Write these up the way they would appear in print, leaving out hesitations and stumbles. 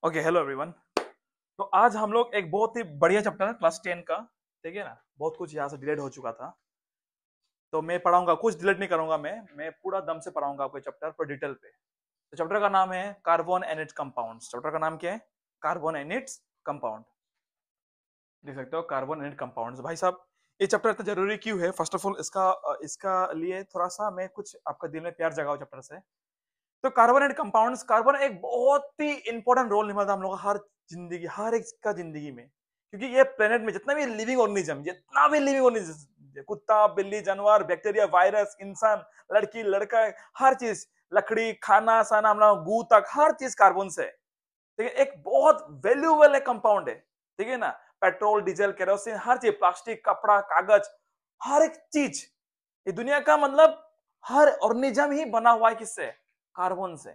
Okay, hello everyone. तो आज हम लोग एक बहुत ही बढ़िया चैप्टर है क्लास 10 का। ठीक है ना, बहुत कुछ यहाँ से डिलीट हो चुका था, तो मैं पढ़ाऊंगा, कुछ डिलीट नहीं करूंगा। मैं पूरा दम से पढ़ाऊंगा आपको चैप्टर पर डिटेल पे। तो चैप्टर का नाम है carbon and it's compounds. Chapter का नाम क्या है? Carbon and its compound. देख सकते हो, कार्बन एंड कंपाउंड्स। भाई साहब, ये चैप्टर इतना जरूरी क्यों है? फर्स्ट ऑफ ऑल इसका लिए थोड़ा सा मैं कुछ आपका दिल में प्यार जगाऊं चैप्टर से। तो कार्बन एंड कंपाउंड्स, कार्बन एक बहुत ही इंपॉर्टेंट रोल निभाता है हम लोग का हर जिंदगी, हर एक का जिंदगी में। क्योंकि ये प्लेनेट में जितना भी लिविंग ऑर्गेनिज्म, जितना भी लिविंग ऑर्गेनिज्म, कुत्ता, बिल्ली, जानवर, बैक्टीरिया, वायरस, इंसान, लड़की, लड़का, हर चीज, लकड़ी, खाना साना, हम लोग गू तक, हर चीज कार्बन से है। ठीक है, एक बहुत वैल्यूएबल एक कंपाउंड है। ठीक है ना, पेट्रोल, डीजल, केरोसिन, हर चीज, प्लास्टिक, कपड़ा, कागज, हर एक चीज, ये दुनिया का मतलब हर ऑर्गेनिज्म ही बना हुआ है किससे? कार्बन से।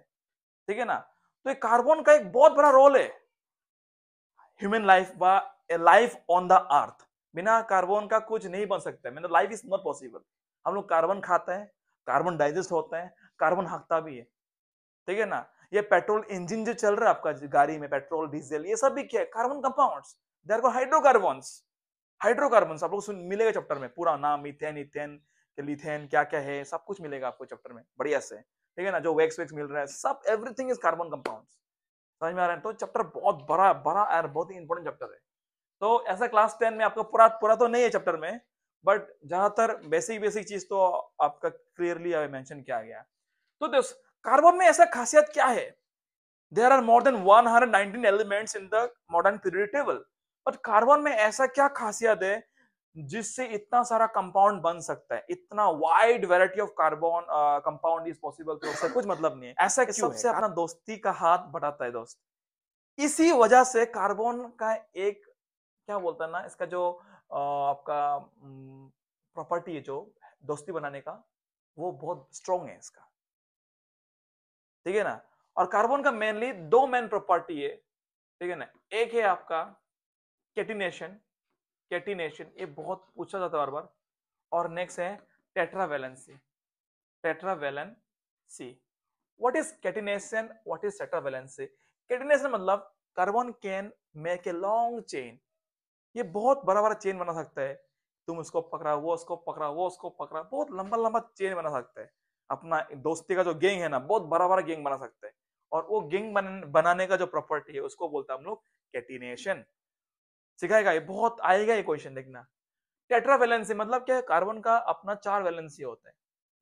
ठीक है ना, तो ये कार्बन का एक बहुत बड़ा रोल है ह्यूमन लाइफ व लाइफ ऑन द अर्थ। बिना कार्बन का कुछ नहीं बन सकता है, मतलब लाइफ इज नॉट पॉसिबल। हम लोग कार्बन खाते हैं, कार्बन डाइजेस्ट होता है, कार्बन हकता भी है। ठीक है ना, ये पेट्रोल इंजन जो चल रहा है आपका गाड़ी में, पेट्रोल डीजल, ये सब भी क्या है? Carbon compounds. They are called hydrocarbons. Hydrocarbon आप लोग मिलेगा चैप्टर में, पूरा नाम, मीथेन, इथेन, लिथेन क्या क्या है, सब कुछ मिलेगा आपको चैप्टर में बढ़िया से। ठीक है ना, जो वैक्स वैक्स मिल रहा है, सब एवरीथिंग इज कार्बन कंपाउंड। समझ में आ रहा है? तो चैप्टर बहुत बड़ा बड़ा और बहुत ही इंपॉर्टेंट चैप्टर है। तो ऐसा क्लास 10 में आपका पूरा पूरा तो नहीं है चैप्टर में, बट ज्यादातर बेसिक बेसिक चीज तो आपका क्लियरली मेंशन किया गया। तो दोस्त, कार्बन में ऐसा खासियत क्या है? There are more than 119 elements in the modern period table. But carbon में ऐसा क्या खासियत है जिससे इतना सारा कंपाउंड बन सकता है? इतना wide variety of carbon compound is possible, तो उससे कुछ मतलब नहीं है। ऐसा क्यों है? सबसे अपना दोस्ती का हाथ बढ़ाता है दोस्त। इसी वजह से कार्बन का एक, क्या बोलता है ना, इसका जो आपका प्रॉपर्टी है, जो दोस्ती बनाने का, वो बहुत स्ट्रॉन्ग है इसका। ठीक है ना, और कार्बन का मेनली दो मेन प्रॉपर्टी है। ठीक है ना, एक है आपका कैटिनेशन। कैटिनेशन ये बहुत पूछा जाता है बार बार। और नेक्स्ट है tetravalency. Tetravalency. What is catenation, what is tetravalency? Catenation मतलब carbon can make a long chain. ये बहुत बड़ा बड़ा चेन बना सकता है। तुम उसको पकड़ा, वो उसको पकड़ा, वो उसको पकड़ा, बहुत लंबा लंबा चेन बना सकता है। अपना दोस्ती का जो गैंग है ना, बहुत बड़ा बड़ा गैंग बना सकता है। और वो गैंग बनाने का जो प्रॉपर्टी है, उसको बोलते हैं हम लोग कैटिनेशन। सिखाएगा, ये बहुत आएगा ये क्वेश्चन, देखना। टेट्रावैलेंसी मतलब क्या है? कार्बन का अपना 4 वैलेंसी होता है।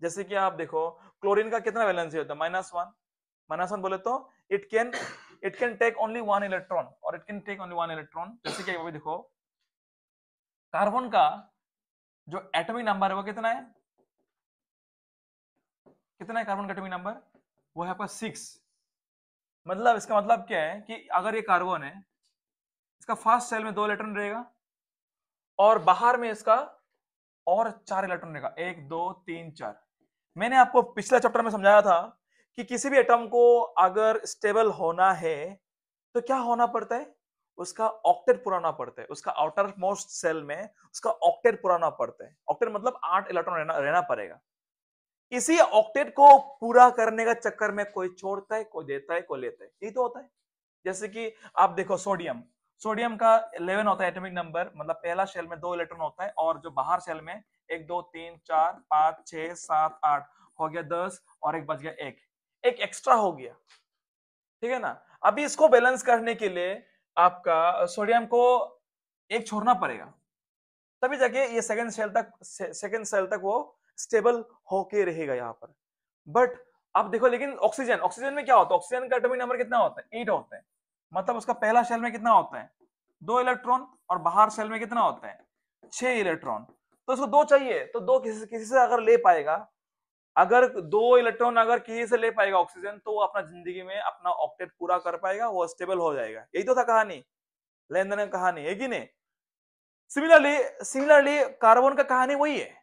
जैसे कि आप देखो, क्लोरीन का कितना वैलेंसी होता है? -1। -1 बोले तो it can take only 1 electron, और it can take only 1 electron. जैसे कि अभी देखो, कार्बन का जो एटॉमिक नंबर है वो कितना है? कितना है कार्बन का एटॉमिक नंबर? वो है आपका 6। मतलब इसका मतलब क्या है कि अगर ये कार्बन है, इसका फर्स्ट सेल में 2 इलेक्ट्रॉन रहेगा, और बाहर में इसका और 4 इलेक्ट्रॉन रहेगा, 1 2 3 4। मैंने आपको पिछला चैप्टर में समझाया था कि किसी भी एटम को अगर स्टेबल होना है तो क्या होना पड़ता है? उसका ऑक्टेट पुराना पड़ता है। उसका आउटर मोस्ट सेल में उसका ऑक्टेट पुराना पड़ता है। ऑक्टेट मतलब 8 इलेक्ट्रॉन रहना पड़ेगा। इसी ऑक्टेट को पूरा करने का चक्कर में कोई छोड़ता है, कोई देता है, कोई लेता है, यही तो होता है। जैसे कि आप देखो, सोडियम। सोडियम का 11 होता है एटॉमिक नंबर, मतलब पहला शेल में 2 इलेक्ट्रॉन होता है, और जो बाहर शेल में 1 2 3 4 5 6 7 8 हो गया 10, और एक बच गया, एक एक्स्ट्रा हो गया। ठीक है ना, अभी इसको बैलेंस करने के लिए आपका सोडियम को एक छोड़ना पड़ेगा, तभी जाके ये सेकंड सेल तक वो स्टेबल होके रहेगा यहाँ पर। बट अब देखो, लेकिन ऑक्सीजन, ऑक्सीजन में क्या होता है? ऑक्सीजन का एटॉमिक नंबर कितना होता है? 8 होता है। मतलब उसका पहला शेल में कितना होता है? 2 इलेक्ट्रॉन, और बाहर शेल में कितना होता है? 6 इलेक्ट्रॉन। तो उसको 2 चाहिए, तो 2 किसी किसी से अगर ले पाएगा, अगर 2 इलेक्ट्रॉन अगर किसी से ले पाएगा ऑक्सीजन, तो वो अपना जिंदगी में अपना ऑक्टेट पूरा कर पाएगा, वो स्टेबल हो जाएगा। यही तो था कहानी, लेन देन का कहानी है कि नहीं? सिमिलरली सिमिलरली कार्बन का कहानी वही है।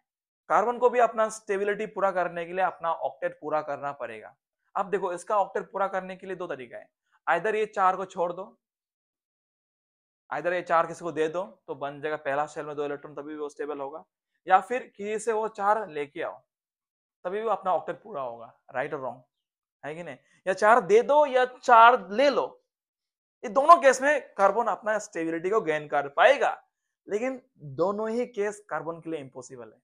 कार्बन को भी अपना स्टेबिलिटी पूरा करने के लिए अपना ऑक्टेट पूरा करना पड़ेगा। अब देखो, इसका ऑक्टेट पूरा करने के लिए 2 तरीका है। आइदर ये 4 को छोड़ दो, आइदर ये 4 किसी को दे दो, तो बन जाएगा पहला शेल में 2 इलेक्ट्रॉन, तभी भी वो स्टेबल होगा। या फिर किसी से वो 4 लेके आओ, तभी भी अपना ऑक्टेट पूरा होगा। राइट और रॉन्ग है कि नहीं? या 4 दे दो या 4 ले लो, ये दोनों केस में कार्बन अपना स्टेबिलिटी को गेन कर पाएगा, लेकिन दोनों ही केस कार्बन के लिए इम्पॉसिबल है।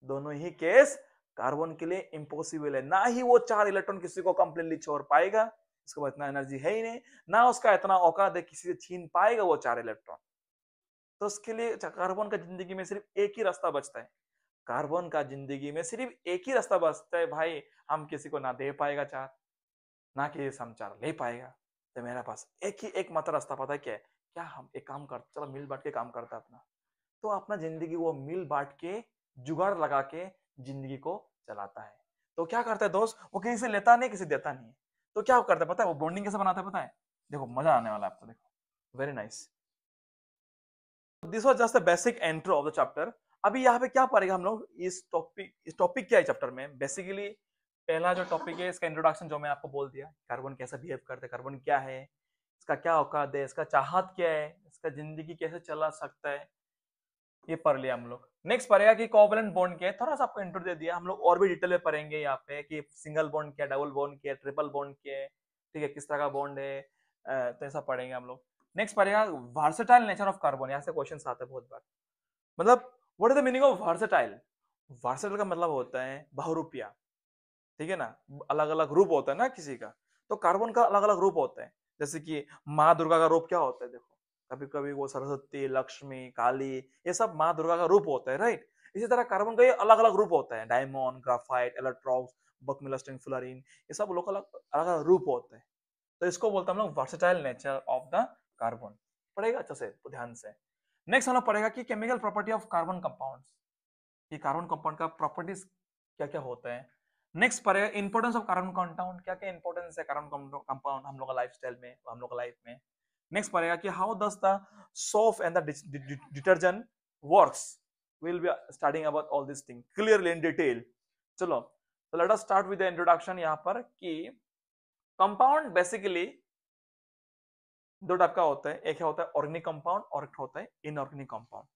दोनों ही केस कार्बन के लिए इम्पॉसिबल है। ना ही वो 4 इलेक्ट्रॉन किसी को कंप्लीटली छोड़ पाएगा, इसके पास इतना एनर्जी है ही नहीं, ना उसका इतना औकात है किसी से छीन पाएगा वो 4 इलेक्ट्रॉन। तो उसके लिए कार्बन का जिंदगी में सिर्फ एक ही रास्ता बचता है। कार्बन का जिंदगी में सिर्फ एक ही रास्ता बचता है भाई, हम किसी को ना दे पाएगा 4, ना कि हम 4 ले पाएगा। तो मेरे पास एक ही एक मात्र रास्ता पता है क्या है? क्या हम एक काम कर, चलो मिल बांट के काम करता अपना। तो अपना जिंदगी वो मिल बांट के जुगाड़ लगा के जिंदगी को चलाता है। तो क्या करता है दोस्त, वो किसी से लेता नहीं, किसी देता नहीं है। तो क्या करता है पता है, वो बॉन्डिंग कैसे बनाता है पता है? देखो मजा आने वाला है आपको, देखो very nice. This was just the basic intro of the chapter. अभी यहाँ पे क्या पढ़ेगा हम लोग, इस टॉपिक क्या है चैप्टर में? बेसिकली पहला जो टॉपिक है इसका इंट्रोडक्शन, जो मैं आपको बोल दिया, कार्बन कैसा बिहेव करता है, कार्बन क्या है, इसका क्या औकात है, इसका चाहत क्या है, इसका जिंदगी कैसे चला सकता है, ये पढ़ लिया हम लोग। नेक्स्ट पढ़ेगा कि कोवैलेंट बॉन्ड क्या है, थोड़ा सा आपको इंट्रो दे दिया। हम लोग और भी डिटेल में पढ़ेंगे यहाँ पे कि सिंगल बॉन्ड क्या है, डबल बॉन्ड क्या है, ट्रिपल बॉन्ड क्या है, ठीक है, किस तरह का बॉन्ड है, तो ऐसा पढ़ेंगे हम लोग। नेक्स्ट पढ़ेगा वर्सेटाइल नेचर ऑफ कार्बन, यहाँ से क्वेश्चन आते हैं बहुत बार। मतलब what is the meaning of versatile? Versatile का मतलब होता है बहुरूपिया, ठीक है ना, अलग अलग रूप होता है ना किसी का। तो कार्बन का अलग अलग रूप होता है। जैसे कि माँ दुर्गा का रूप क्या होता है, देखो कभी कभी वो सरस्वती, लक्ष्मी, काली, ये सब माँ दुर्गा का रूप होता है, राइट। इसी तरह कार्बन का ये अलग अलग रूप होता है, डायमंड, ग्राफाइट, इलेक्ट्रॉक्स, बकमिलस्टिन, फ्लोरीन, ये सब लोग अलग अलग रूप होते हैं। तो इसको बोलते हैं हम लोग versatile nature of the carbon. पढ़ेगा अच्छे से, ध्यान से। नेक्स्ट हम लोग पढ़ेगा कि chemical property of carbon compounds, कि कार्बन कंपाउंड का प्रॉपर्टीज क्या क्या होता है। नेक्स्ट पढ़ेगा इंपोर्टेंस ऑफ कार्बन कंपाउंड, क्या क्या इंपोर्टेंस है कार्बन कंपाउंड हम लोग का लाइफस्टाइल में, हम लोग का लाइफ में। नेक्स्ट पढ़ेगा कि how does the soap and the detergent works. Will be starting about all this thing clearly in detail. चलो तो let us start with the introduction. यहाँ पर कि कंपाउंड बेसिकली दो टाइप का होता है, एक होता है ऑर्गेनिक कंपाउंड और एक होता है इनऑर्गेनिक कंपाउंड।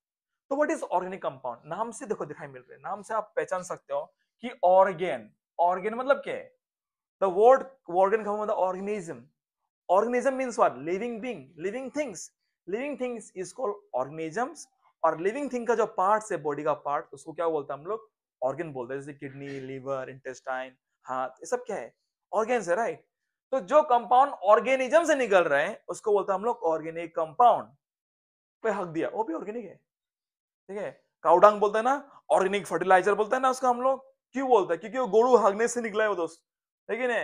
तो व्हाट इज ऑर्गेनिक कंपाउंड? नाम से देखो दिखाई मिल रहे हैं, नाम से आप पहचान सकते हो कि ऑर्गेन, ऑर्गेन मतलब क्या है? द वर्ड ऑर्गेन का मतलब organism. Organism means what? Living being, living things. Living things is called organisms. और लिविंग थिंग का जो पार्ट्स है, बॉडी का पार्ट, उसको क्या बोलते हैं हम लोग? ऑर्गन बोलते हैं। जैसे किडनी, लीवर, इंटेस्टाइन, हाथ, ये सब क्या है? ऑर्गेन्स है, राइट। तो जो कंपाउंड ऑर्गेनिज्म से निकल रहे हैं उसको बोलते हैं हम लोग ऑर्गेनिक कंपाउंड। कोई हक दिया, वो भी ऑर्गेनिक है, ठीक है। काउडंग बोलते हैं ना, ऑर्गेनिक फर्टिलाइजर बोलते हैं ना उसका हम लोग। क्यों बोलते हैं? क्योंकि वो गोरू हगने से निकला है वो दोस्त, ठीक है ना।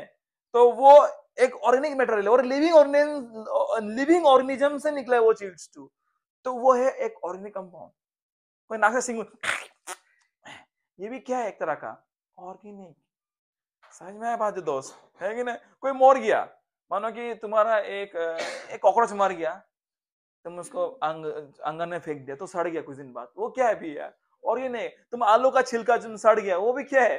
तो वो एक ऑर्गेनिक मटेरियल है और लिविंग ऑर्गेनिज्म से निकला है वो चीज टू। तो वो है एक ऑर्गेनिक कंपाउंड। कोई नाक से सिंग, ये भी क्या है? एक तरह का ऑर्गेनिक। समझ में आया बात है दोस्त, है कि ना। कोई मर गया, मानो कि तुम्हारा एक कॉकरोच मर गया, तुम उसको आंगन में फेंक दिया तो सड़ गया कुछ दिन बाद, वो क्या है भी यार? ऑर्गेनिक। तुम आलू का छिलका जो सड़ गया, वो भी क्या है?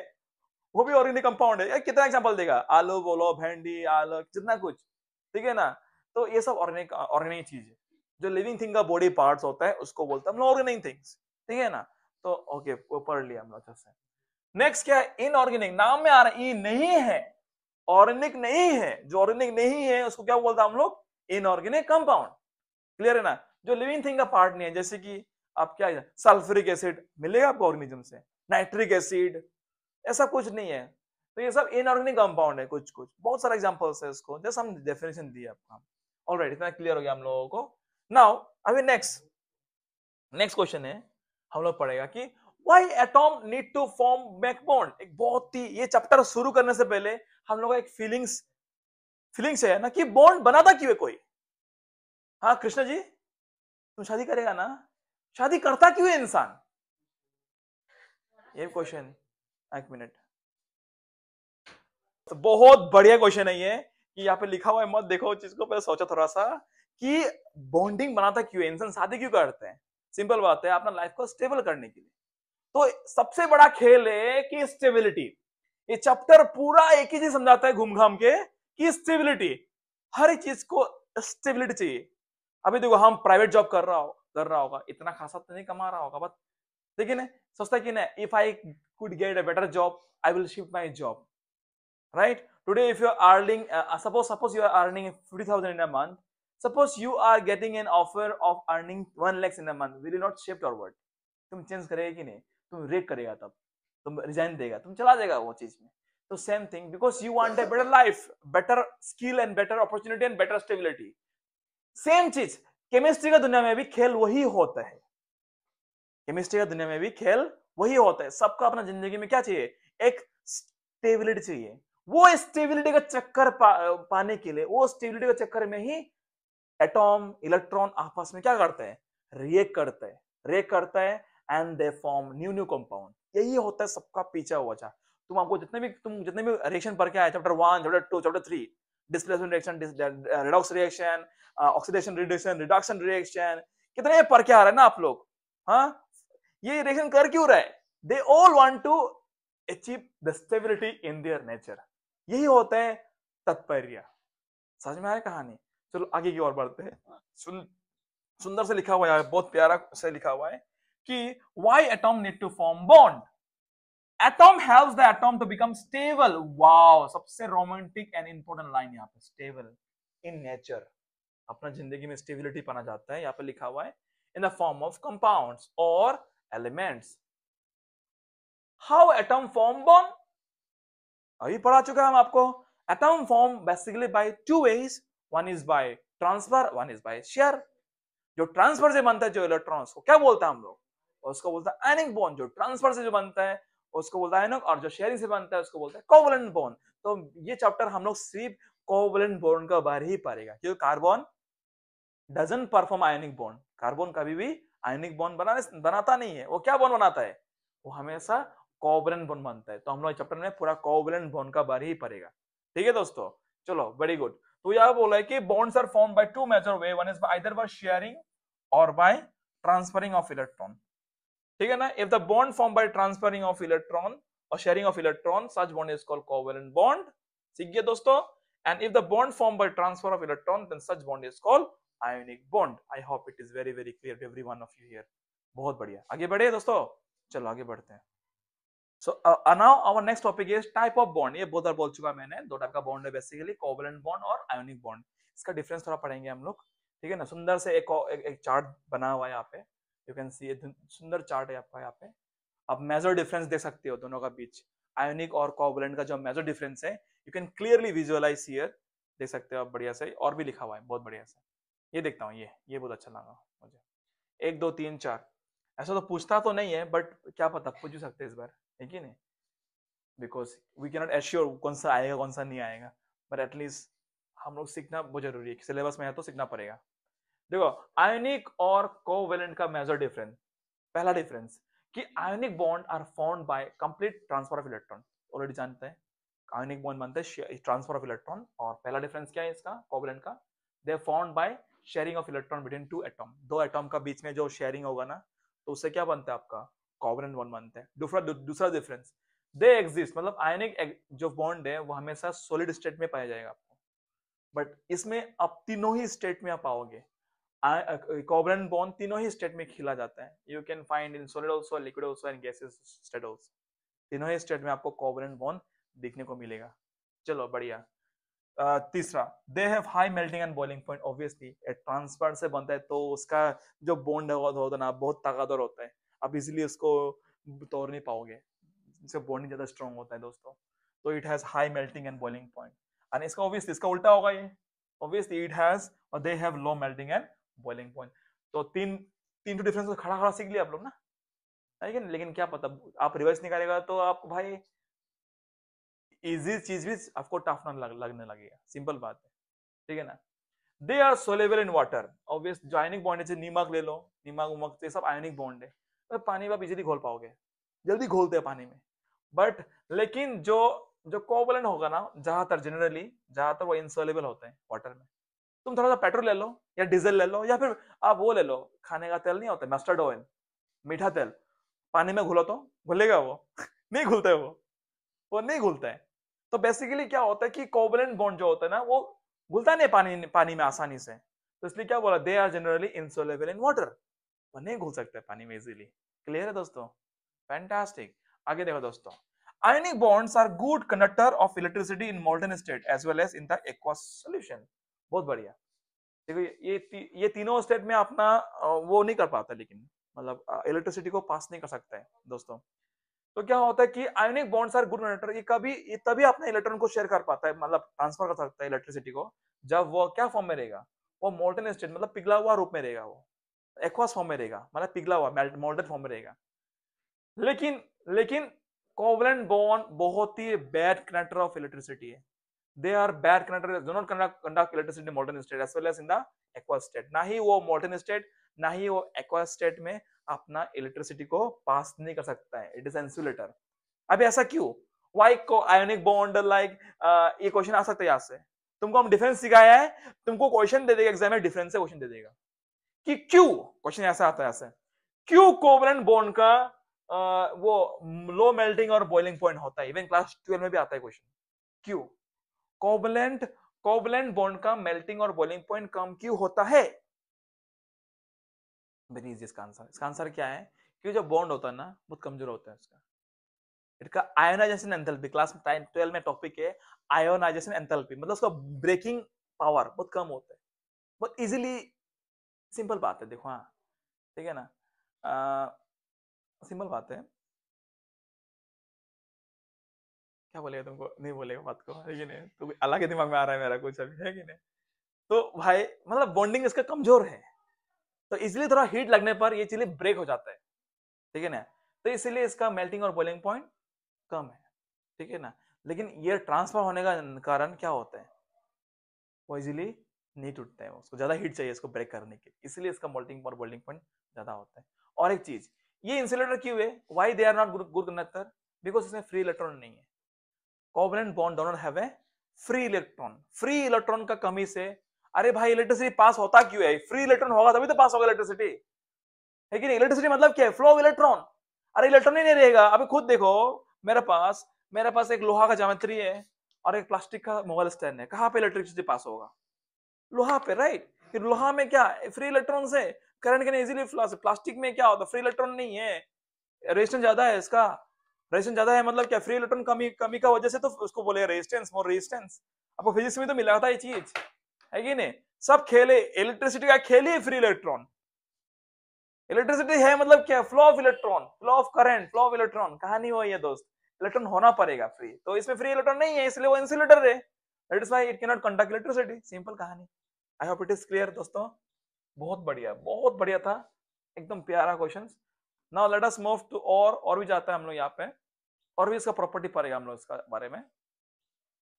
वो भी ऑर्गेनिक कंपाउंड है। कितना एग्जांपल देगा, आलू बोलो, भेंडी, आलू, जितना कुछ, ठीक है ना। तो ये सब ऑर्गेनिक ऑर्गेनिक चीज है। जो लिविंग थिंग का बॉडी पार्ट्स होता है उसको बोलते हैं हम लोग ऑर्गेनिक थिंग्स, ठीक है ना। तो ओके, वो पढ़ लिया हम लोग अच्छे से। नेक्स्ट क्या है? इनऑर्गेनिक। नाम में आ रहा है, ई नहीं है, ऑर्गेनिक नहीं है। जो ऑर्गेनिक नहीं है उसको क्या बोलते हैं हम लोग? Inorganic compound. क्लियर है ना। जो लिविंग थिंग का पार्ट नहीं है, जैसे कि आप क्या, सल्फ्यूरिक एसिड मिलेगा आपको ऑर्गेनिज्म से, नाइट्रिक एसिड, ऐसा कुछ नहीं है। तो ये सब इनऑर्गेनिक कंपाउंड है, कुछ कुछ बहुत सारे एग्जांपल्स है इसको, जैसे हम डेफिनेशन दिए आपको। ऑलराइट, इतना क्लियर हो गया हम लोगों को। नाउ अभी नेक्स्ट क्वेश्चन है, हम लोग पढ़ेगा कि why atom need to form backbone. एक बहुत ही, ये चैप्टर शुरू करने से पहले हम लोग का एक फीलिंग्स है ना कि बॉन्ड बनाता क्यों है कोई? हाँ कृष्ण जी, तुम शादी करेगा ना? शादी करता क्यों है इंसान? ये क्वेश्चन, एक मिनट। तो बहुत बढ़िया क्वेश्चन है ये, कि यहाँ पे लिखा हुआ है, मत देखो चीज को, पहले सोचो थोड़ा सा कि बॉन्डिंग बनाता क्यों है, इंसान शादी क्यों करते हैं। सिंपल बात है, अपना लाइफ को स्टेबल करने के लिए। तो सबसे बड़ा खेल है कि स्टेबिलिटी। ये चैप्टर पूरा एक ही चीज समझाता है घूम घाम के, कि स्टेबिलिटी, हर एक चीज को स्टेबिलिटी चाहिए। अभी देखो, हम प्राइवेट जॉब कर रहा होगा, इतना खासा तो नहीं कमा रहा होगा, बट लेकिन सोचता कि नहीं, if I could get a better job, I will shift my job, right. Today, if you are earning, suppose you are earning 50,000 in a month. Suppose you are getting an offer of earning 1 lakhs in a month. Will you not shift or what? तुम change करेगा कि नहीं? तुम rate करेगा, तब तुम resign देगा, तुम चला जाएगा वो चीज में. तो same thing, because you want a better life, better skill and better opportunity and better stability. Same चीज केमिस्ट्री का दुनिया में भी खेल वही होता है. केमिस्ट्री का दुनिया में भी खेल वही होता है. सबका अपना जिंदगी में क्या चाहिए? एक स्टेबिलिटी चाहिए. वो स्टेबिलिटी का चक्कर पाने के लिए, वो स्टेबिलिटी का चक्कर में ही एटॉम, इलेक्ट्रॉन आपस में क्या करते हैं? रिएक्ट करता है and they form new compound. यही होता है सबका पीछा हुआ था. तुम जितने भी रिएक्शन पढ़ के आए, chapter 1, chapter 2, chapter 3, displacement reaction, redox reaction, oxidation reduction, reduction reaction, कितने पढ़ के आ रहे हैं ना आप लोग. हाँ, ये रिएक्शन कर क्यों रहे? They all want to achieve the stability in their nature. यही होता है तात्पर्य. समझ में आया कहानी? चलो आगे की ओर बढ़ते हैं. सुंदर से लिखा हुआ है, बहुत प्यारा से लिखा हुआ है कि why atom need to form bond. Atom helps the atom to become stable. Wow, सबसे रोमांटिक एंड इंपॉर्टेंट लाइन यहाँ पे, स्टेबल इन नेचर. अपना जिंदगी में स्टेबिलिटी पाना जाता है. यहाँ पे लिखा हुआ है in the form of compounds or elements. How atom form bond? अभी पढ़ा चुका है हम आपको. Atom form basically by two ways. One is by transfer, one is by share. जो ट्रांसफर से बनता है जो इलेक्ट्रॉन्स को क्या बोलता है हम लोग? उसको बोलता है आयनिक बॉन्ड. जो ट्रांसफर से जो बनता है उसको बोलता है आयनिक, और जो शेयरिंग से बनता है उसको बोलता है कोवलेंट बॉन्ड. तो ये चैप्टर हम लोग सिर्फ कोवलेंट बॉन्ड का बारे ही पढ़ेगा, क्योंकि carbon doesn't perform ionic bond. Carbon कभी भी आयनिक बॉन्ड बनाता नहीं है. वो क्या बॉन्ड बनाता है? वो हमेशा कोवलेंट बॉन्ड बनता है. तो हम लोग चैप्टर में पूरा कोवलेंट बॉन्ड का बारे ही पढ़ेगा. ठीक है दोस्तों, चलो वेरी गुड. तो यह बोला है कि bonds are formed by two major way. One is either by sharing or by transferring of electron. ठीक है ना? If the bond formed by transferring of electron or sharing of electron, such bond is called covalent bond. सीख गए दोस्तों? And if the bond formed by transfer of electron, then such bond is called ionic bond. I hope it is very clear to every one of you here. बहुत बढ़िया. आगे बढ़े दोस्तों? चलो आगे बढ़ते हैं. So now our next topic is type of bond. ये बहुत बार बोल चुका मैंने. दो टाइप का बॉन्ड है बेसिकली, कोवलेंट बॉन्ड और आयोनिक बॉन्ड. इसका डिफरेंस थोड़ा पढ़ेंगे हम लोग. ठीक है ना? सुंदर से एक चार्ट बना हुआ है यहाँ पे. यू कैन सी, सुंदर चार्ट है आपका यहाँ पे. आप मेजर डिफरेंस देख सकते हो दोनों का बीच. आयोनिक और कोवलेंट का जो मेजर डिफरेंस है, you can clearly visualize here. देख सकते हो आप बढ़िया से. और भी लिखा हुआ है बहुत बढ़िया से. ये देखता हूँ, ये बहुत अच्छा लगा मुझे. 1 2 3 4. ऐसा तो पूछता तो नहीं है, बट क्या पता पूछ सकते हैं इस बार, है कि नहीं? बिकॉज वी कैनॉट एश्योर कौन सा आएगा कौन सा नहीं आएगा, बट एटलीस्ट हम लोग सीखना बहुत जरूरी है. सिलेबस में है तो सीखना पड़ेगा. देखो, आयोनिक और कोवेलेंट का मेजर डिफरेंस. पहला डिफरेंस कि ionic bond are formed by complete transfer of electron. Already जानते हैं आयोनिक बॉन्ड बनता है ट्रांसफर ऑफ इलेक्ट्रॉन. और पहला डिफरेंस क्या है इसका, कोवेलेंट का? They are formed by sharing of electron between two atom. दो एटम का बीच में जो शेयरिंग होगा ना, तो उससे क्या बनता है आपका? कोवेलेंट बॉन्ड बनता है. दूसरा डिफरेंस, दे एग्जिस्ट, मतलब आयनिक जो बॉन्ड है वो हमेशा सॉलिड स्टेट में पाया जाएगा आपको, बट इसमें आप तीनों ही स्टेट में आप पाओगे. कोवेलेंट बॉन्ड तीनों ही स्टेट में खिला जाता है. You can find in solid also, liquid also and gases state also. तीनों ही स्टेट में आपको कोवेलेंट बॉन्ड देखने को मिलेगा. चलो बढ़िया. तीसरा, they have high melting and boiling point. Obviously transfer से बनता है तो उसका जो बॉन्ड होता है ना, बहुत ताकतवर होता है. आप इजीली उसको तोड़ नहीं पाओगे, इसका बॉन्डिंग ज्यादा स्ट्रॉन्ग होता है दोस्तों. तो it has high melting and boiling point. और इसका ऑब्वियसली इसका उल्टा होगा ये. ऑब्वियसली इट हैज और they have low melting and boiling point. तो तीन डिफरेंस को खड़ा सीख लिया आप लोग ना, लेकिन क्या पता आप रिवर्स निकालेगा तो आपको भाई इजी चीज भी आपको टफ ना लगने लगेगा. सिंपल बात है. ठीक है ना? They are soluble in water. Obvious जो आयनिक बॉन्ड है, नीमक ले लो, नीमक उमक ये सब आयनिक बॉन्ड है. तो पानी में आप इजीली घोल पाओगे, जल्दी घोलते हैं पानी में. बट लेकिन जो कोवेलेंट होगा ना, ज्यादातर वो इनसोलेबल होते हैं वाटर में. तुम थोड़ा सा पेट्रोल ले लो या डीजल ले लो, या फिर आप वो ले लो, खाने का तेल नहीं होता, मस्टर्ड ऑयल, मीठा तेल. पानी में घुलो तो घुलेगा वो? नहीं घुलता है वो नहीं घुलता है. तो बेसिकली क्या होता है कि कोवेलेंट बॉन्ड जो होता है ना, वो घुलता नहीं पानी में आसानी से. तो इसलिए क्या बोला, they are generally insoluble in water. वो नहीं घुल सकते पानी में इजीली. क्लियर है दोस्तों? फैंटास्टिक. आगे देखो दोस्तों, Ionic bonds are good conductor of electricity in molten state as well as in the aqueous solution. बहुत बढ़िया। देखो ये तीनों स्टेट में अपना वो नहीं कर पाता, लेकिन मतलब इलेक्ट्रिसिटी को पास नहीं कर सकता है दोस्तों। तो क्या होता है कि ionic bonds are good conductor, ये तभी अपने इलेक्ट्रॉन को शेयर कर पाता है, मतलब ट्रांसफर कर सकता है इलेक्ट्रिसिटी को, जब वो क्या फॉर्म में रहेगा, वो मोल्टन स्टेट मतलब पिघला हुआ रूप में रहेगा, वो एक्वास फॉर्म में रहेगा, मतलब पिघला हुआ मोल्टन फॉर्म में रहेगा। लेकिन लेकिन कोवलेंट बॉन्ड बहुत ही बैड कंडक्टर ऑफ इलेक्ट्रिसिटी है। They are bad conductor, do not conduct electricity molten state as well as in the aqueous state. ना ही वो मोल्टन स्टेट ना ही वो एक्वास स्टेट में अपना इलेक्ट्रिसिटी को पास नहीं कर सकता है, इट इज इंसुलेटर। अब ऐसा क्यों? वाई को आयोनिक बॉन्ड लाइक, ये क्वेश्चन आ सकता है यहाँ से। तुमको हम डिफरेंस सिखाया है, तुमको क्वेश्चन दे देगा एग्जाम में, डिफरेंस से क्वेश्चन दे देगा कि क्यों, क्वेश्चन ऐसा आता है ऐसे, क्यों कोवलेंट बॉन्ड का वो लो मेल्टिंग और बॉइलिंग पॉइंट होता है, इवन क्लास 12 में भी आता है क्वेश्चन, क्यों कोवलेंट कोवलेंट बॉन्ड का मेल्टिंग और बॉइलिंग पॉइंट कम क्यों होता है? वेरी इजी इसका आंसर क्या है, कि जो बॉन्ड होता है ना बहुत कमजोर होता है इसका, इसका आयोनाइजेशन एंथैल्पी, क्लास 12 में टॉपिक है आयोनाइजेशन एंथैल्पी, मतलब उसका ब्रेकिंग पावर बहुत कम होता है, बहुत इजीली, सिंपल बात है देखो, हाँ ठीक है ना, सिंपल बात है। क्या बोलेगा तुमको, नहीं बोलेगा बात को, है कि नहीं? तो अलग ही दिमाग में आ रहा है मेरा कुछ अभी, है कि नहीं? तो भाई मतलब बॉन्डिंग इसका कमजोर है, तो इसलिए थोड़ा हीट लगने पर ये चीजें ब्रेक हो जाता है, ठीक है ना, तो इसीलिए इसका मेल्टिंग और बॉइलिंग पॉइंट कम है, ठीक है ना। लेकिन ये ट्रांसफर होने का कारण क्या होता है, वो इजीली नहीं टूटता है, उसको ज्यादा हीट चाहिए इसको ब्रेक करने के लिए, इसलिए इसका मेल्टिंग और बॉइलिंग पॉइंट ज्यादा होता है। और एक चीज, ये इंसुलेटर क्यों है, why they are not good conductor, because इसमें फ्री इलेक्ट्रॉन नहीं है, covalent bond do not have a free electron, free electron का कमी से, अरे भाई इलेक्ट्रिसिटी पास होता क्यों है, फ्री इलेक्ट्रॉन होगा तभी तो पास होगा इलेक्ट्रिसिटी, है कि नहीं? इलेक्ट्रिसिटी मतलब क्या है, फ्लो ऑफ इलेक्ट्रॉन, अरे इलेक्ट्रॉन ही नहीं रहेगा। अभी खुद देखो, मेरे पास एक लोहा का ज्योमेट्री है और एक प्लास्टिक का मोबाइल स्टैंड है, कहां पे इलेक्ट्रिसिटी पास होगा, लोहा पे, राइट? फिर लोहा में क्या फ्री इलेक्ट्रॉन से करंट के इजीली, प्लास्टिक में क्या होता है, फ्री इलेक्ट्रॉन नहीं है, रेजिस्टेंस ज्यादा है इसका, रेजिस्टेंस ज्यादा है मतलब क्या, फ्री इलेक्ट्रॉन कमी कमी का वजह से तो उसको बोले रेजिस्टेंस, मोर रेजिस्टेंस। आपको फिजिक्स में तो मिला था ये चीज, है कि नहीं? सब खेले, इलेक्ट्रिसिटी का खेल ही फ्री इलेक्ट्रॉन, इलेक्ट्रिसिटी है मतलब क्या, flow of electron, flow of current, flow of electron, कहानी वही है दोस्त, इलेक्ट्रॉन होना पड़ेगा फ्री, तो इसमें फ्री इलेक्ट्रॉन नहीं है इसलिए वो इंसुलेटर है, that is why it can not conduct electricity, simple कहानी। I hope it is clear दोस्तों, बहुत बढ़िया था, एकदम प्यारा question. Now let us move to, और भी जाता है हम लोग यहाँ पे, और भी इसका प्रॉपर्टी पड़ेगा हम लोग इसका बारे में।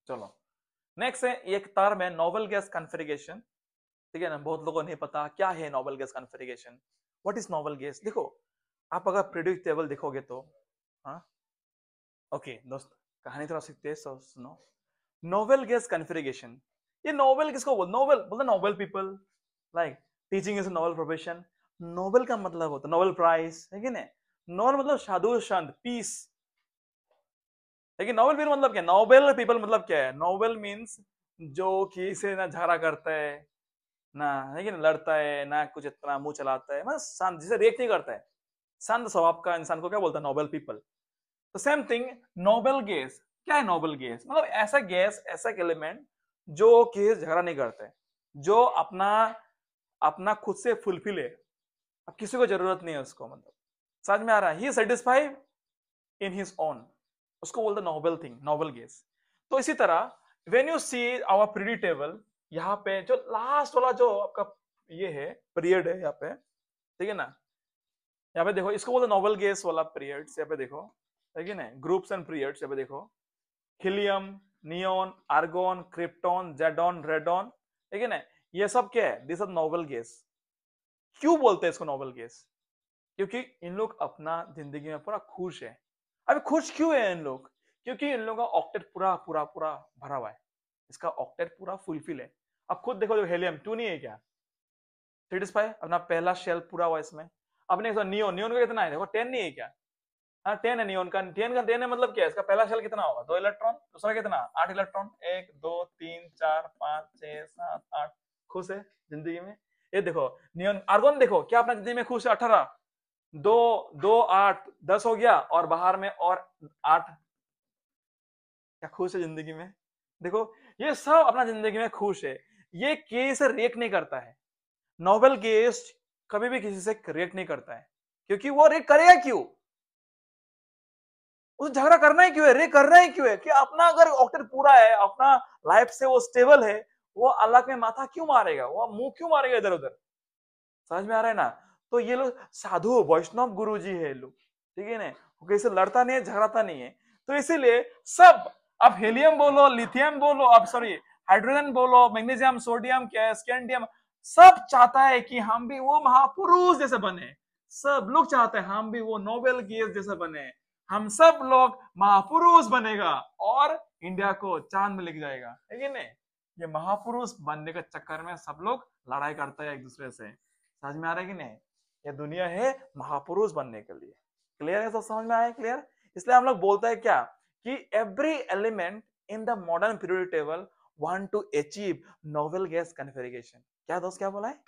चलो नेक्स्ट है एक टर्म है नोबल गैस कॉन्फ़िगरेशन, ठीक है ना, बहुत लोगों को नहीं पता क्या है Nobel gas configuration, what is noble gas. देखो आप अगर पीरियोडिक टेबल देखोगे तो, हाँ ओके दोस्त, कहानी थोड़ा सीखते हैं, सुनो। नोबल गैस कॉन्फ़िगरेशन, ये नोबल किसको बोल, नोबल बोलते noble people, like teaching is a noble profession, noble का मतलब होता है नोबल प्राइज, है कि नहीं? नोबल मतलब साधु संत, पीस, लेकिन नोबल पीपल मतलब क्या, नोबल पीपल मतलब क्या है, नोबल मीन्स जो किसी ना झगड़ा करता है ना, है कि नहीं, लड़ता है ना, कुछ इतना मुंह चलाता है, मतलब शांत, जिसे रेक नहीं करता है, शांत स्वभाव का इंसान को क्या बोलता है, नोबल पीपल। तो सेम थिंग, नोबल गैस क्या है, नोबल गैस मतलब ऐसा गैस, ऐसा एलिमेंट जो कि झगड़ा नहीं करता है, जो अपना अपना खुद से फुलफिल है, अब किसी को जरूरत नहीं है उसको, मतलब समझ में आ रहा है, ही सेटिस्फाइड इन हिज ओन, उसको बोलते नोबल थिंग, नोबल गैस। तो इसी तरह when you see our period table, यहाँ पे जो लास्ट वाला जो आपका ये है पीरियड है यहाँ पे, ठीक है ना, यहाँ पे देखो इसको बोलते नोबल गैस वाला पीरियड, यहाँ पे देखो, ठीक है ना, ग्रुप्स एंड पीरियड्स, यहाँ पे देखो हीलियम, नियोन, आर्गोन, क्रिप्टॉन, जेडॉन, रेडॉन, ठीक है ना, ये सब क्या है, दिस आर नोबल गैस। क्यों बोलते हैं इसको नोबल गैस, क्योंकि इन लोग अपना जिंदगी में पूरा खुश है। अभी खुश क्यों है इन लोग, क्योंकि इन लोगों का ऑक्टेट पूरा पूरा पूरा भरा हुआ है, इसका ऑक्टेट पूरा फुलफिल है। अब खुद देखो, जो हेलियम 2 नहीं है क्या, सेटिस्फाई अपना पहला शेल पूरा हुआ इसमें। अपने नियोन, नियोन का कितना है देखो, 10 नहीं है क्या, हाँ 10 है नियोन का, 10 है मतलब क्या है, इसका पहला शेल कितना होगा, 2 इलेक्ट्रॉन, दूसरा कितना 8 इलेक्ट्रॉन, 1 2 3 4 5 6 7 8, खुश है जिंदगी में। ये देखो नियोन, आर्गोन देखो क्या अपना जिंदगी में खुश है, 18, 2 2 8 10 हो गया, और बाहर में और 8 क्या खुश है जिंदगी में? देखो, ये सब अपना जिंदगी में खुश है। ये केस रिएक्ट नहीं करता है। नोबेल गेस्ट कभी भी किसी से रिएक्ट नहीं करता है, क्योंकि वो रिएक्ट करेगा क्यों? उसे झगड़ा करना ही क्यों है, रे करना ही क्यों है? कि अपना अगर ऑक्टेट पूरा है, अपना लाइफ से वो स्टेबल है, वो अल्लाह में माथा क्यों मारेगा, वो मुंह क्यों मारेगा इधर उधर? समझ में आ रहा है ना? तो ये लोग साधु वैष्णव गुरु जी है लोग, ठीक है ना? वो किसी से लड़ता नहीं है, झगड़ता नहीं है। तो इसीलिए सब, अब हेलियम बोलो, लिथियम बोलो, अब सॉरी हाइड्रोजन बोलो, मैग्नीशियम, सोडियम, स्कैंडियम, सब चाहता है कि हम भी वो महापुरुष जैसे बने। सब लोग चाहते हैं हम भी वो नोबेल गेस्ट जैसे बने। हम सब लोग महापुरुष बनेगा और इंडिया को चांद में लेके जाएगा, है कि नहीं? ये महापुरुष बनने के चक्कर में सब लोग लड़ाई करते हैं एक दूसरे से। समझ में आ रहा है कि नहीं? ये दुनिया है महापुरुष बनने के लिए। क्लियर है? सब समझ में आया? क्लियर? इसलिए हम लोग बोलते हैं क्या कि every element in the modern periodic table want to achieve noble gas configuration. क्या दोस्त, क्या बोला है?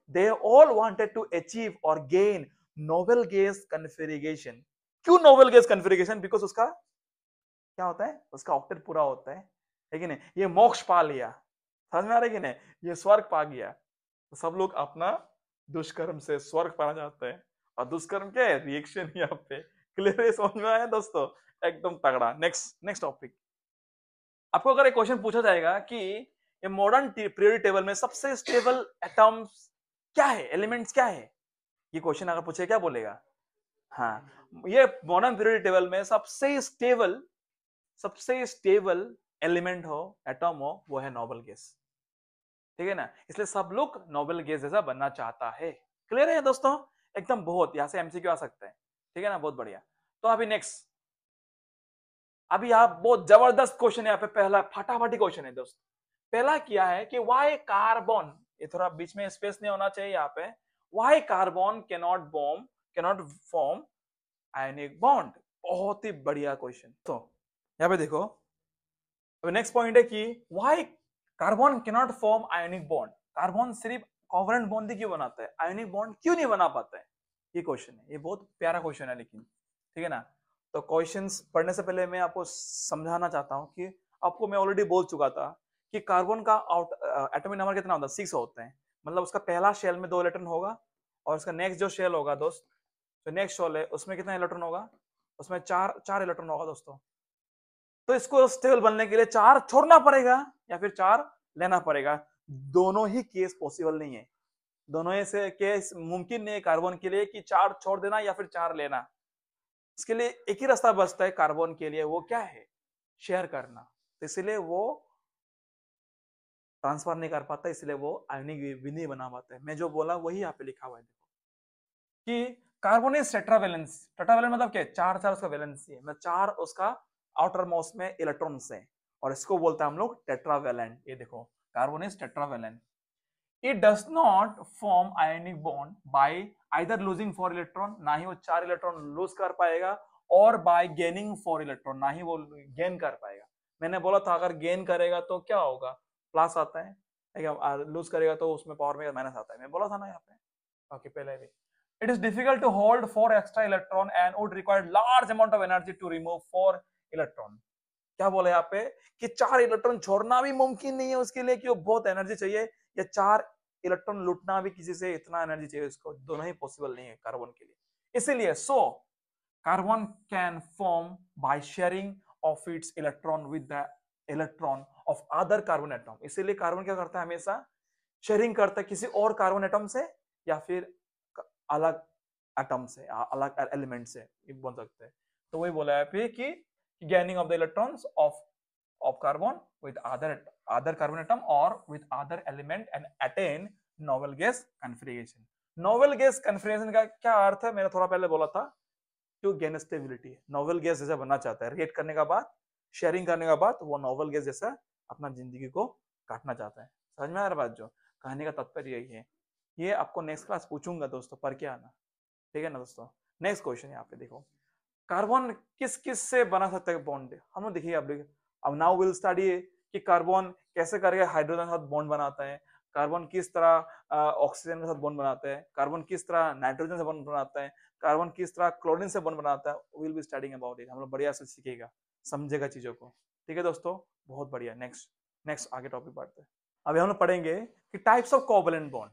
They all wanted to achieve और गेन नोबेल गैस कन्फिगरेशन। क्यों नोबेल गैस कन्फिगरेशन? बिकॉज उसका क्या होता है, उसका ऑक्टेट पूरा होता है कि नहीं? ये मोक्ष पा लिया। समझ में आ रहा है कि नहीं? ये स्वर्ग पा गया। तो सब लोग अपना दुष्कर्म से स्वर्ग पाना चाहते हैं, और दुष्कर्म क्या है? रिएक्शन यहाँ पे। क्लियर है? समझ में आया दोस्तों? एकदम तगड़ा। Next next topic. आपको अगर एक क्वेश्चन पूछा जाएगा कि ये मॉडर्न पीरियोडिक टेबल में सबसे स्टेबल एटम्स क्या है, एलिमेंट्स क्या है, ये क्वेश्चन अगर पूछे क्या बोलेगा? हाँ, ये मॉडर्न पीरियोडिक टेबल में सबसे स्टेबल एलिमेंट हो, एटम हो, वो है नोबेल गैस। ठीक है ना? इसलिए सब लोग नोबेल गैस जैसा बनना चाहता है। क्लियर है दोस्तों? एकदम बहुत, यहां से एमसीक्यू आ सकते हैं। ठीक है ना? बहुत बढ़िया। तो अभी नेक्स्ट, अभी आप बहुत जबरदस्त क्वेश्चन है यहाँ पे, पहला फटाफटी क्वेश्चन है दोस्त। पहला क्या है कि वाई कार्बन, ये थोड़ा बीच में स्पेस नहीं होना चाहिए यहाँ पे, why carbon cannot form ionic bond. बहुत ही बढ़िया क्वेश्चन। तो यहाँ पे देखो, अब नेक्स्ट पॉइंट है कि why carbon can not form ionic bond. Carbon सिर्फ कोवलेंट बॉन्ड ही क्यों बनाता है, आयोनिक बॉन्ड क्यों नहीं बना पाता है? ये क्वेश्चन है, ये बहुत प्यारा क्वेश्चन है लेकिन, ठीक है ना? तो क्वेश्चंस पढ़ने से पहले मैं आपको समझाना चाहता हूँ कि आपको मैं ऑलरेडी बोल चुका था कि कार्बन का एटॉमिक नंबर कितना होता है? 6 होते हैं। मतलब उसका पहला शेल में 2 इलेक्ट्रॉन होगा, और उसका नेक्स्ट जो शेल होगा दोस्त, जो नेक्स्ट शेल है उसमें कितना इलेक्ट्रॉन होगा? उसमें चार इलेक्ट्रॉन होगा दोस्तों। तो इसको स्टेबल बनने के लिए 4 छोड़ना पड़ेगा या फिर 4 लेना पड़ेगा। दोनों ही केस पॉसिबल नहीं है, दोनों ही से केस मुमकिन नहीं है कार्बन के लिए कि 4 छोड़ देना या फिर 4 लेना। इसके लिए एक ही रास्ता बचता है कार्बन के लिए, वो क्या है? शेयर करना। तो इसलिए वो ट्रांसफर नहीं कर पाता, इसलिए वो आयनिक भी नहीं बना पाता है। मैं जो बोला वही यहाँ पे लिखा हुआ है, देखो कि कार्बन इज टेट्रावेलेंस। टेट्रावेलेंस मतलब क्या? 4 4 उसका वैलेंसी है, मतलब 4 उसका आउटर मोस्ट में इलेक्ट्रॉन्स है, और इसको बोलते हैं हम लोग टेट्रावेलेंट। ये देखो, carbon is tetravalent. It does not form ionic bond by either losing 4 electron, ना ही वो 4 इलेक्ट्रॉन लूज कर पाएगा, और बाय गेनिंग 4 इलेक्ट्रॉन, ना ही वो गेन कर पाएगा। मैंने बोला था अगर गेन करेगा तो क्या होगा? प्लस आता है, लूज करेगा तो उसमें पावर में माइनस आता है। मैं बोला था ना यहाँ पे, ओके पहले भी। It is difficult to hold 4 extra electron and would require large amount of energy to remove 4 electron। क्या बोले यहाँ पे कि 4 इलेक्ट्रॉन छोड़ना भी मुमकिन नहीं है उसके लिए, कि वो बहुत एनर्जी चाहिए, या 4 इलेक्ट्रॉन लूटना भी किसी से इतना एनर्जी चाहिए उसको, दोनों ही पॉसिबल नहीं है कार्बन के लिए। इसीलिए carbon can form by sharing of its electron with the electron of other carbon atom. इसीलिए कार्बन क्या करता है? हमेशा शेयरिंग करता है किसी और कार्बन एटम से, या फिर अलग एटम से, अलग एलिमेंट से बोल सकते हैं। तो वही बोला है फिर कि gaining of the electrons of carbon with other carbon atom और with other element and attain noble gas configuration. Noble gas configuration का क्या अर्थ है? मैंने थोड़ा पहले बोला था, क्यों गेन स्टेबिलिटी। नोबेल गैस जैसा बनना चाहता है, रिएक्ट करने का बाद, शेयरिंग करने का बाद वो नोबेल गैस जैसा अपना जिंदगी को काटना चाहता है। समझ में आ रहा बात? जो कहने का तात्पर्य यही है। ये आपको नेक्स्ट क्लास पूछूंगा दोस्तों, पढ़ के आना, ठीक है ना दोस्तों? नेक्स्ट क्वेश्चन यहाँ पे देखो, कार्बन किस किस से बना सकता है बॉन्ड? हम लोग देखिए, अब नाउ विल स्टडी कि कार्बन कैसे करके हाइड्रोजन के साथ बॉन्ड बनाता है, कार्बन किस तरह ऑक्सीजन के साथ बॉन्ड बनाता है, कार्बन किस तरह नाइट्रोजन से बॉन्ड बनाता है, कार्बन किस तरह क्लोरीन से बॉन्ड बनाता है। Will be studying about it. हम लोग बढ़िया से सीखेगा, समझेगा चीजों को। ठीक है दोस्तों, बहुत बढ़िया। नेक्स्ट नेक्स्ट आगे टॉपिक बढ़ते हैं। अभी हम लोग पढ़ेंगे कि टाइप्स ऑफ कोवैलेंट बॉन्ड,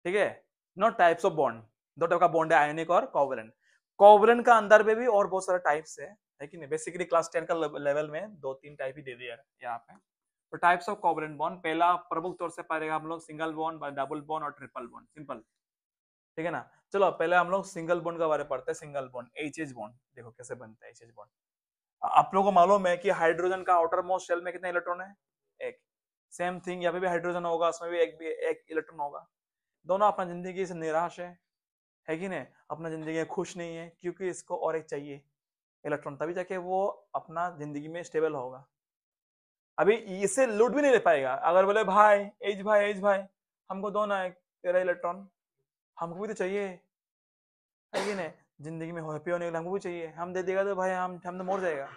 ठीक है, नॉट टाइप्स ऑफ बॉन्ड। दो टाइप का बॉन्ड है, आयोनिक और कोवैलेंट। कोवैलेंट का अंदर में भी और बहुत सारे टाइप्स है कि नहीं। बेसिकली क्लास 10 का लेवल में 2-3 टाइप ही दे दिया है यहाँ पे। तो टाइप्स ऑफ कोवैलेंट बॉन्ड, पहला प्रमुख तौर से पढ़ेगा हम लोग सिंगल बॉन्ड, डबल बॉन्ड और ट्रिपल बॉन्ड, सिंपल, ठीक है ना। चलो पहले हम लोग सिंगल बॉन्ड के बारे में पढ़ते हैं। सिंगल बॉन्ड, एच बॉन्ड, देखो कैसे बनता है एच बॉन्ड। आप लोगों को मालूम है कि हाइड्रोजन का आउटर मोस्ट शेल में कितने इलेक्ट्रॉन है? एक। सेम थिंग यहाँ पे भी हाइड्रोजन होगा, उसमें भी एक इलेक्ट्रॉन होगा। दोनों अपना जिंदगी से निराश है कि नहीं, अपना जिंदगी में खुश नहीं है, क्योंकि इसको और एक चाहिए इलेक्ट्रॉन, तभी जाके वो अपना जिंदगी में स्टेबल होगा। अभी इसे लूट भी नहीं ले पाएगा। अगर बोले भाई एज भाई हमको दो ना एक तेरा इलेक्ट्रॉन, हमको भी तो चाहिए, है कि नहीं। जिंदगी में हैप्पी होने के लिए हमको भी चाहिए। हम दे देगा तो भाई हम तो मर जाएगा,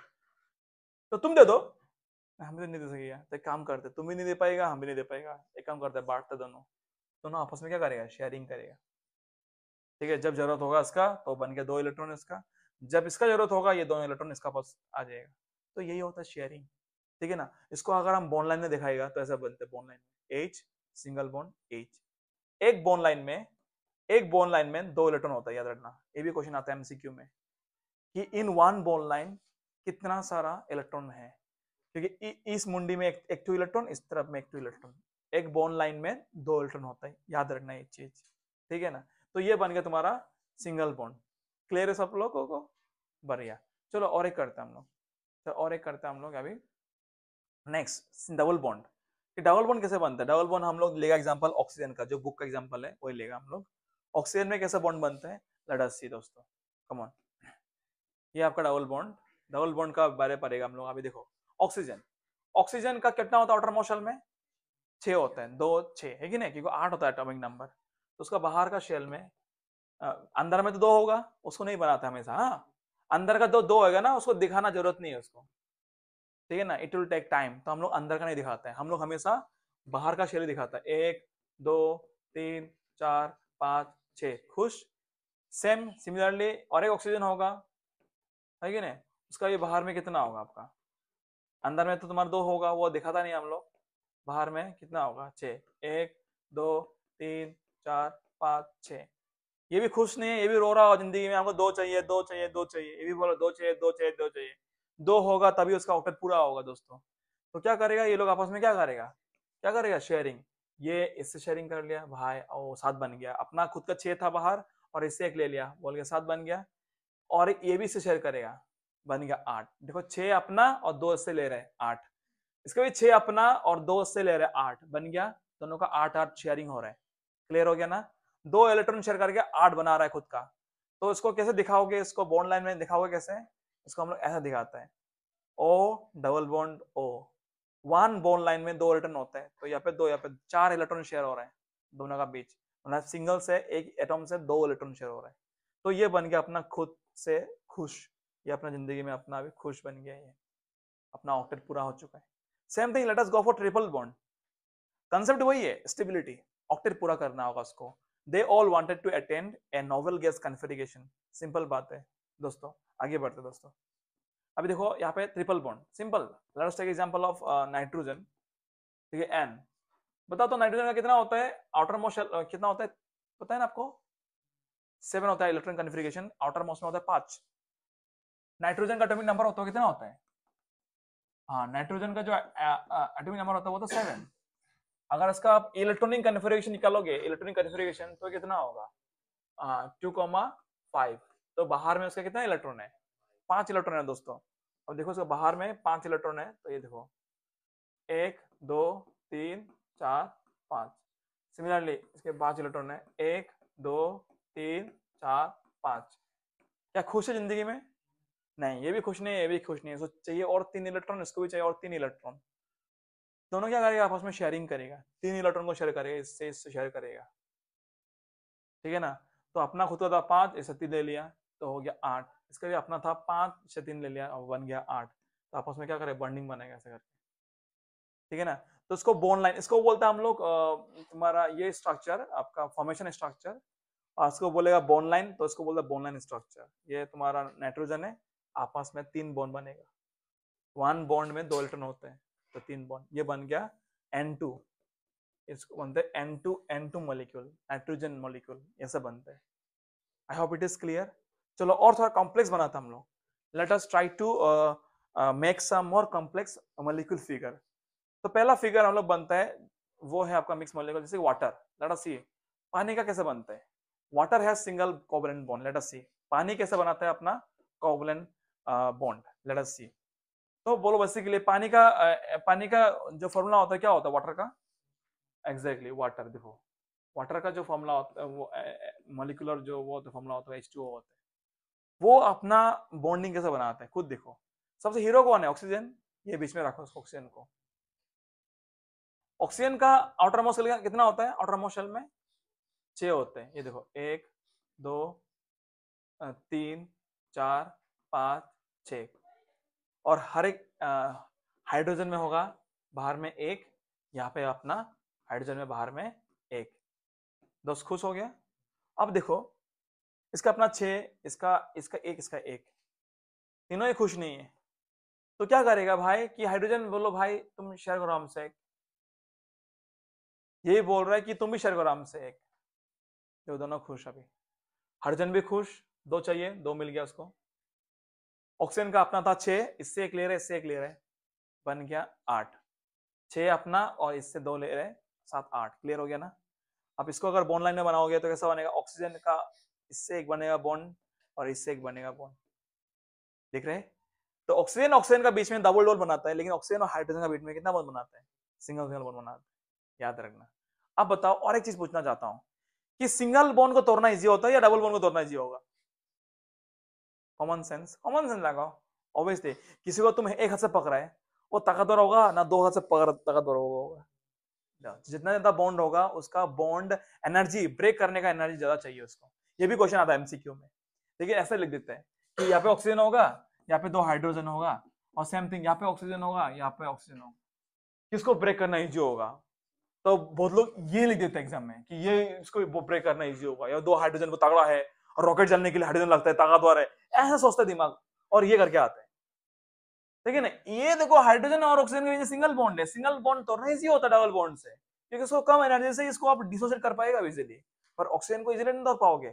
तो तुम दे दो। हम भी नहीं दे सकेगा, तो एक काम करते, तुम भी नहीं दे पाएगा, हम भी नहीं दे पाएगा, एक काम करते बांटते दोनों, दोनों आपस में क्या करेगा, शेयरिंग करेगा, ठीक है। जब जरूरत होगा इसका तो बन गया 2 इलेक्ट्रॉन इसका, जब इसका जरूरत होगा ये 2 इलेक्ट्रॉन इसका पास आ जाएगा। तो यही होता है शेयरिंग, ठीक है ना। इसको अगर हम बॉन्ड लाइन में दिखाएगा तो ऐसा बनते हैं बॉन्ड लाइन में, एच सिंगल बॉन्ड एच। एक बॉन्ड लाइन में, एक बॉन्ड लाइन में 2 इलेक्ट्रॉन होता है, याद रखना। ये भी क्वेश्चन आता है एमसीक्यू में कि इन वन बॉन्ड लाइन कितना सारा इलेक्ट्रॉन है, क्योंकि इस मुंडी में एक 2 इलेक्ट्रॉन, इस तरफ में एक 2 इलेक्ट्रॉन। एक बॉन्ड लाइन में 2 इलेक्ट्रॉन होता है, याद रखना ये चीज, ठीक है ना। तो ये बन गया तुम्हारा सिंगल बॉन्ड। क्लियर है सब लोगों को? बढ़िया। चलो और एक करते हैं हम लोग, तो और एक करते हैं हम लोग अभी। Next double bond. Double bond कैसे बनता है? डबल बॉन्ड हम लोग लेगा एग्जांपल ऑक्सीजन का, जो बुक का एग्जांपल है वही लेगा हम लोग। ऑक्सीजन में कैसे बॉन्ड बनता है, लेट अस सी दोस्तों, कम ऑन। ये आपका डबल बॉन्ड, डबल बॉन्ड का बारे पड़ेगा हम लोग। अभी देखो ऑक्सीजन, ऑक्सीजन का कितना होता है आउटर मोस्ट शेल में? 6 होता है, 2 6 है कि नहीं, क्योंकि 8 होता है एटॉमिक नंबर। तो उसका बाहर का शेल में अंदर में तो 2 होगा, उसको नहीं बनाता हमेशा। हाँ, अंदर का दो होगा ना, उसको दिखाना जरूरत नहीं है उसको, ठीक है ना। इट विल टेक टाइम, तो हम लोग अंदर का नहीं दिखाते हैं, हम लोग हमेशा बाहर का शेल दिखाता है। 1 2 3 4 5 6, खुश। सेम सिमिलरली और एक ऑक्सीजन होगा, है कि नहीं, उसका ये बाहर में कितना होगा आपका? अंदर में तो तुम्हारा 2 होगा, वो दिखाता नहीं हम लोग। बाहर में कितना होगा? 6। 1 2 3 4 5 6। ये भी खुश नहीं है, ये भी रो रहा हो जिंदगी में, हमको 2 चाहिए 2 चाहिए 2 चाहिए। ये भी बोलो 2 चाहिए 2 चाहिए 2 चाहिए। 2 होगा तभी उसका ऑक्टेट पूरा होगा दोस्तों। तो क्या करेगा ये लोग आपस में, क्या करेगा, क्या करेगा, शेयरिंग। ये इससे शेयरिंग कर लिया भाई, और 7 बन गया। अपना खुद का 6 था बाहर, और इससे एक ले लिया, बोल गया 7 बन गया। और ये भी इससे शेयर करेगा, बन गया 8। देखो 6 अपना और 2 इससे ले रहे हैं 8। इसका भी 6 अपना और 2 इससे ले रहे हैं 8, बन गया दोनों का 8 शेयरिंग हो रहा है। क्लियर हो गया ना। 2 इलेक्ट्रॉन शेयर करके 8 बना रहा है खुद का। तो इसको कैसे दिखाओगे, इसको बॉन्ड लाइन में दिखाओगे कैसे? इसको हम लोग ऐसा दिखाते हैं, O double bond O. One bond line में 2 इलेक्ट्रॉन होते हैं, तो यहाँ पे 2, यहाँ पे 4 इलेक्ट्रॉन शेयर हो रहे हैं दोनों का बीच। मतलब सिंगल से एक एटॉम से 2 इलेक्ट्रॉन शेयर हो रहे हैं। तो ये बन गया अपना खुद से खुश, ये अपना जिंदगी में अपना भी खुश बन गया, ये अपना ऑक्टेट पूरा हो चुका है। Same thing let us go for triple bond. Concept वही है, स्टेबिलिटी, ऑक्टेट पूरा करना होगा उसको। They all wanted to attend a novel gas configuration. Simple बात है दोस्तों, आगे बढ़ते दोस्तों। अभी देखो यहाँ पे triple bond, simple. Let us take example of nitrogen, ठीक है, एन। बताओ तो नाइट्रोजन का कितना होता है आउटर मोस्ट, कितना होता है पता है ना आपको? 7 होता है इलेक्ट्रॉन कन्फिगरेशन, आउटर मोस्ट में होता है 5। नाइट्रोजन का एटॉमिक नंबर होता है कितना होता है? हाँ, नाइट्रोजन का जो एटॉमिक नंबर होता है वो तो 7। अगर इसका आप इलेक्ट्रॉनिक कन्फिगरेशन निकालोगे, इलेक्ट्रॉनिक कन्फिगरेशन, तो कितना होगा? 2,5। तो बाहर में उसका कितना इलेक्ट्रॉन है? 5 इलेक्ट्रॉन है दोस्तों। अब देखो उसका बाहर में 5 इलेक्ट्रॉन है, तो ये देखो 1 2 3 4 5। सिमिलरली इसके 5 इलेक्ट्रॉन है, 1 2 3 4 5। क्या खुश है जिंदगी में? नहीं, ये भी खुश नहीं है, ये भी खुश नहीं है। इसको चाहिए और 3 इलेक्ट्रॉन, इसको भी चाहिए और 3 इलेक्ट्रॉन। दोनों क्या करेगा, आपस में शेयरिंग करेगा, 3 इलेक्ट्रॉन को शेयर करेगा, इससे शेयर करेगा, ठीक है ना। तो अपना खुद का था 5, इससे 3 ले लिया, तो हो गया 8। इसका भी अपना था 5, इससे 3 ले लिया और बन गया 8। तो आपस में क्या करे, बॉन्डिंग बनेगा ऐसे करके, ठीक है ना। तो इसको बॉन्ड लाइन, इसको बोलते हैं हम लोग तुम्हारा ये स्ट्रक्चर आपका फॉर्मेशन स्ट्रक्चर, और इसको बोलेगा बॉन्ड लाइन, तो इसको बोलते हैं बॉन्ड लाइन स्ट्रक्चर। ये तुम्हारा नाइट्रोजन है, आपस में 3 बॉन्ड बनेगा, 1 बॉन्ड में 2 इलेक्ट्रॉन होते हैं, तो 3 बॉन्ड, ये बन गया N2, इसको बनते हैं N2 मॉलिक्यूल, नाइट्रोजन मॉलिक्यूल, ऐसा बनता है। I hope it is clear. चलो और थोड़ा कॉम्प्लेक्स बनाता हम लोग। Let us try to make some more complex molecule figure. तो पहला फिगर हम लोग बनता है वो है आपका मिक्स मॉलिक्यूल, जैसे वाटर। लेट अस सी पानी का कैसे बनता है। Water has single covalent bond. Let us see पानी कैसे बनाता है अपना covalent bond. Let us see. तो बोलो बेसिकली पानी का जो फॉर्मूला होता है क्या होता है वाटर का। Exactly water. देखो वाटर का जो फॉर्मूला होता है वो मॉलिक्यूलर जो वो फॉर्मूला होता है H2O होता है। वो अपना बॉन्डिंग कैसे बनाता है खुद देखो। सबसे हीरो कौन है, ऑक्सीजन। ये बीच में रखो ऑक्सीजन को। ऑक्सीजन का आउटर मोस्ट शेल कितना होता है, आउटर मोस्ट शेल में 6 होते हैं। ये देखो 1 2 3 4 5 6। और हर एक हाइड्रोजन में होगा बाहर में 1, यहाँ पे अपना हाइड्रोजन में बाहर में 1। दोस्त खुश हो गया। अब देखो इसका अपना 6, इसका 1, इसका 1, तीनों ही खुश नहीं है। तो क्या करेगा भाई कि हाइड्रोजन बोलो भाई तुम शेयर करो हमसे एक, यही बोल रहा है कि तुम भी शेयर करो हमसे एक। तो दोनों खुश। अभी हाइड्रोजन भी खुश, 2 चाहिए, 2 मिल गया उसको। ऑक्सीजन का अपना था 6, इससे एक ले रहे, इससे एक ले रहे, बन गया 8। 6 अपना और इससे 2 ले रहे, 7 8। क्लियर हो गया ना। अब इसको अगर बॉन्ड लाइन में बनाओगे तो कैसा बनेगा, ऑक्सीजन का इससे एक बनेगा बॉन्ड और इससे एक बनेगा बॉन्ड। देख रहे हैं। तो ऑक्सीजन ऑक्सीजन का बीच में डबल डबल बनाता है, लेकिन ऑक्सीजन और हाइड्रोजन का बीच में कितना बॉन्ड बनाता है, सिंगल सिंगल बॉन्ड बनाता है। याद रखना। अब बताओ और एक चीज पूछना चाहता हूं कि सिंगल बॉन्ड को तोड़ना इजी होता है या डबल बॉन्ड को तोड़ना इजी होगा। कॉमन सेंस लगाओ। ऑब्वियसली किसी को तुम एक हाथ से पकड़ा है वो ताकतवर होगा ना, 2 हाथ से पकड़ ताकतवर होगा। जितना ज्यादा बॉन्ड होगा उसका बॉन्ड एनर्जी ब्रेक करने का एनर्जी ज्यादा चाहिए उसको। ये भी क्वेश्चन आता है एमसीक्यू में। देखिए ऐसे लिख देते हैं कि यहाँ पे ऑक्सीजन होगा, यहाँ पे 2 हाइड्रोजन होगा, और सेम थिंग यहाँ पे ऑक्सीजन होगा, यहाँ पे ऑक्सीजन होगा, किसको ब्रेक करना इजी होगा। तो बहुत लोग ये लिख देते हैं एग्जाम में कि ये इसको ब्रेक करना इजी होगा, या 2 हाइड्रोजन को तगड़ा है और रॉकेट चलने के लिए हाइड्रोजन लगता है ताकतवर है, ऐसा सोचता है दिमाग और ये करके आता है। ठीक है ना। ये देखो हाइड्रोजन और ऑक्सीजन के बीच सिंगल बॉन्ड है, सिंगल बॉन्ड तोड़ना इजी होता है डबल बॉन्ड से, क्योंकि इसको कम एनर्जी से इसको आप डिसोसिएट कर पाएगा इजीली। पर ऑक्सीजन को इजीली नहीं तोड़ पाओगे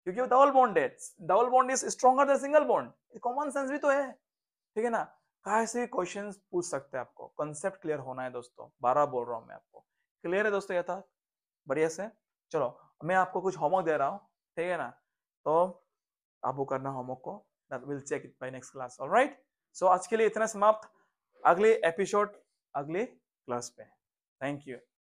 क्योंकि वो डबल बॉन्ड है। Double bond is stronger than single bond. Common sense भी तो है। ठीक है ना। कहाँ से क्वेश्चंस पूछ सकते हैं आपको, कंसेप्ट क्लियर होना है दोस्तों, 12 बोल रहा हूँ मैं आपको। क्लियर है दोस्तों, ये था बढ़िया से। चलो मैं आपको कुछ होमवर्क दे रहा हूँ, ठीक है ना, तो आप वो करना होमवर्क को, that will check it by next class. Alright. So आज के लिए इतना समाप्त, अगले एपिसोड अगले क्लास पे। Thank you.